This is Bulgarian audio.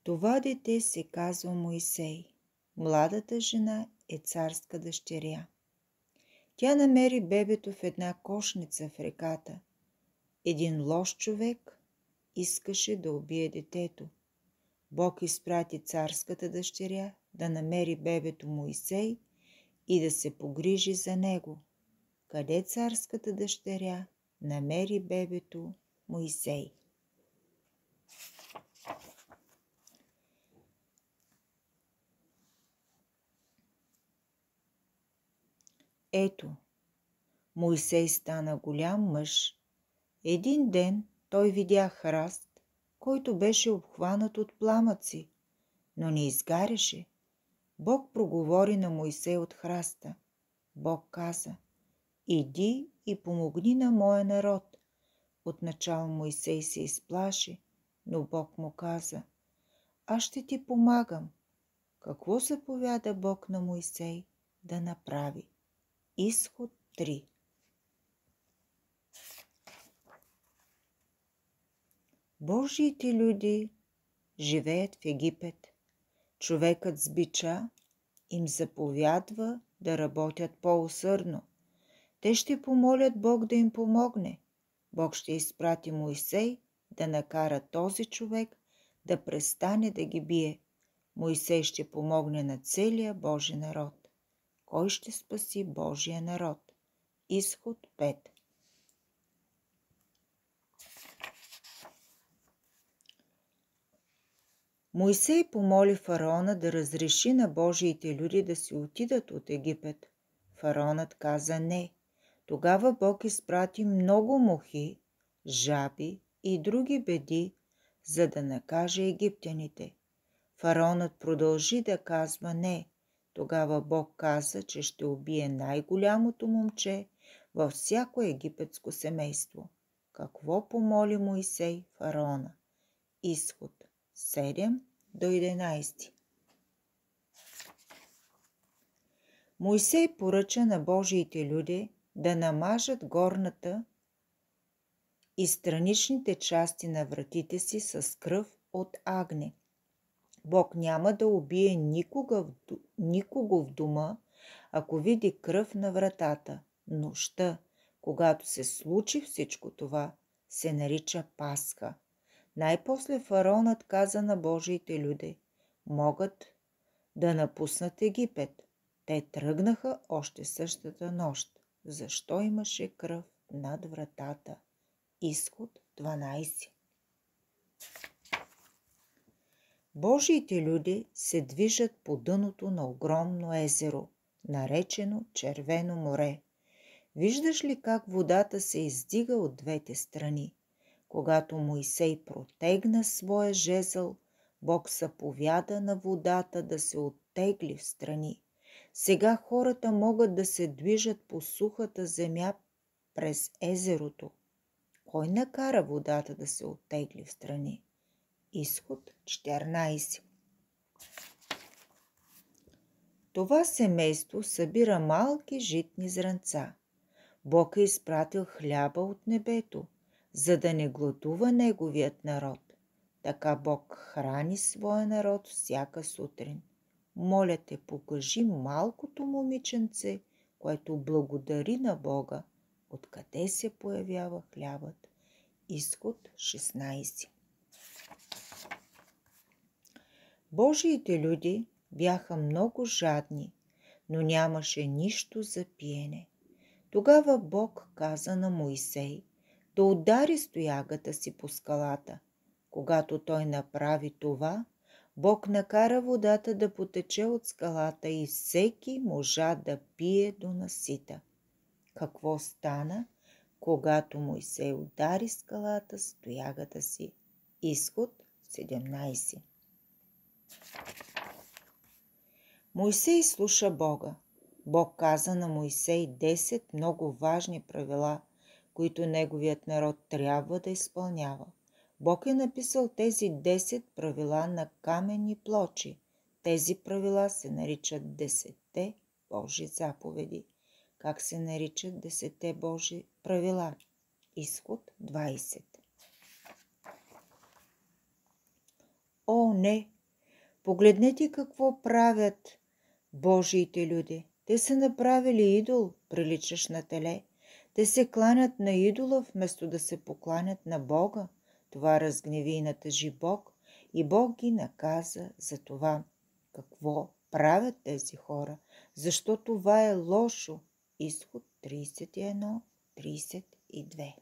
Това дете се казва Моисей. Младата жена е царска дъщеря. Тя намери бебето в една кошница в реката. Един лош човек искаше да убие детето. Бог изпрати царската дъщеря да намери бебето Моисей и да се погрижи за него. Къде царската дъщеря намери бебето Моисей? Ето, Моисей стана голям мъж. Един ден той видя храст, който беше обхванат от пламъци, но не изгаряше. Бог проговори на Моисей от храста. Бог каза: иди и помогни на моя народ. Отначало Моисей се изплаши, но Бог му каза: аз ще ти помагам. Какво заповяда Бог на Моисей да направи? Изход 3. Божиите люди живеят в Египет. Човекът с бича им заповядва да работят по-усърдно. Те ще помолят Бог да им помогне. Бог ще изпрати Моисей да накара този човек да престане да ги бие. Моисей ще помогне на целия Божи народ. Кой ще спаси Божия народ? Изход 5. Моисей помоли фараона да разреши на Божиите люди да си отидат от Египет. Фараонът каза не. Тогава Бог изпрати много мухи, жаби и други беди, за да накаже египтяните. Фараонът продължи да казва не. Тогава Бог каза, че ще убие най-голямото момче във всяко египетско семейство. Какво помоли Моисей фараона? Изход 7 до 11. Моисей поръча на Божиите люди да намажат горната и страничните части на вратите си с кръв от агне. Бог няма да убие никого в дома, ако види кръв на вратата. Нощта, когато се случи всичко това, се нарича Пасха. Най-после фараонът каза на Божиите люди: могат да напуснат Египет. Те тръгнаха още същата нощ. Защо имаше кръв над вратата? Изход 12. Божиите люди се движат по дъното на огромно езеро, наречено Червено море. Виждаш ли как водата се издига от двете страни? Когато Моисей протегна своя жезъл, Бог заповяда на водата да се оттегли в страни. Сега хората могат да се движат по сухата земя през езерото. Кой накара водата да се оттегли в страни? Изход 14. Това семейство събира малки житни зранца. Бог е изпратил хляба от небето, за да не гладува неговият народ. Така Бог храни своя народ всяка сутрин. Моля те, покажи малкото момиченце, което благодари на Бога. Откъде се появява хлябът? Изход 16. Божиите люди бяха много жадни, но нямаше нищо за пиене. Тогава Бог каза на Моисей да удари с тоягата си по скалата. Когато той направи това, Бог накара водата да потече от скалата и всеки можа да пие до насита. Какво стана, когато Моисей удари скалата с тоягата си? Изход 17. Моисей слуша Бога. Бог каза на Моисей 10 много важни правила, които неговият народ трябва да изпълнява. Бог е написал тези 10 правила на каменни плочи. Тези правила се наричат 10 Божи заповеди. Как се наричат 10 Божи правила? Изход 20. О, не! Погледнете какво правят Божиите люди. Те са направили идол, приличащ на теле. Те се кланят на идола, вместо да се покланят на Бога. Това разгневи и натъжи Бог, и Бог ги наказа за това. Какво правят тези хора? Защо това е лошо? Изход 31-32.